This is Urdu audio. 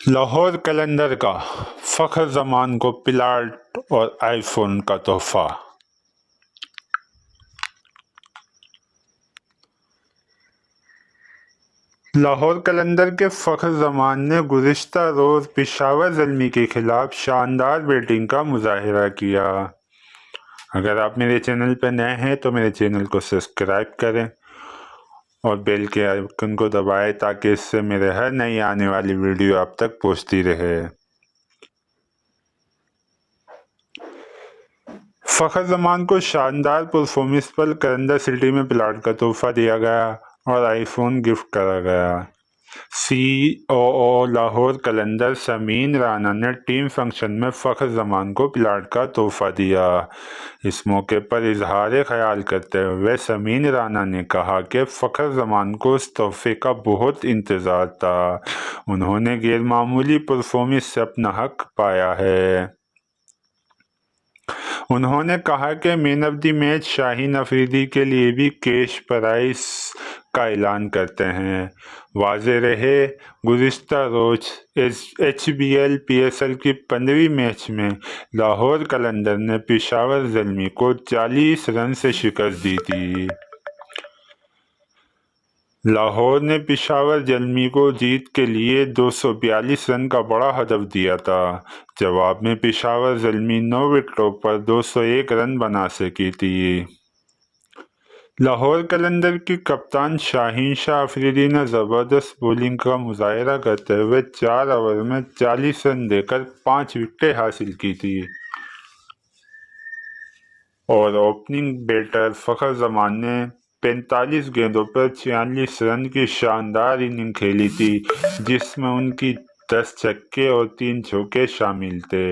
لاہور قلندر کا فخر زمان کو پلاٹ اور آئی فون کا تحفہ۔ لاہور قلندر کے فخر زمان نے گزشتہ روز پشاور زلمی کے خلاف شاندار بیٹنگ کا مظاہرہ کیا۔ اگر آپ میرے چینل پہ نئے ہیں تو میرے چینل کو سبسکرائب کریں اور بیل کے آئیکن کو دبائیں تاکہ اس سے میرے ہر نئی آنے والی ویڈیو آپ تک پہنچتی رہے۔ فخر زمان کو شاندار پرفارمنس پر قلندر سٹی میں پلاٹ کا تحفہ دیا گیا اور آئی فون گفٹ کرا گیا۔ سی او لاہور قلندر سمین رانا نے ٹیم فنکشن میں فخر زمان کو پلاٹ کا تحفہ دیا۔ اس موقع پر اظہار خیال کرتے ہوئے سمین رانا نے کہا کہ فخر زمان کو اس تحفے کا بہت انتظار تھا۔ انہوں نے غیر معمولی پرفارمنس سے اپنا حق پایا ہے۔ انہوں نے کہا کہ مین آف دی میچ شاہین افریدی کے لیے بھی کیش پرائز کا اعلان کرتے ہیں۔ واضح رہے، گزشتہ روز H B L P S L کی 15ویں میچ میں لاہور قلندر نے پشاور زلمی کو 40 رن سے شکست دی تھی۔ لاہور نے پشاور زلمی کو جیت کے لیے 242 رن کا بڑا ہدف دیا تھا۔ جواب میں پشاور زلمی 9 وکٹوں پر 201 رن بنا سکی تھی۔ لاہور قلندر کی کپتان شاہین شاہ افریدی نے زبردست بولنگ کا مظاہرہ کرتے ہوئے 4 اوور میں 40 رن دے کر 5 وکٹیں حاصل کی تھی اور اوپننگ بیٹر فخر زمان نے 45 گیندوں پر 46 رن کی شاندار اننگ کھیلی تھی، جس میں ان کی 10 چھکے اور 3 چوکے شامل تھے۔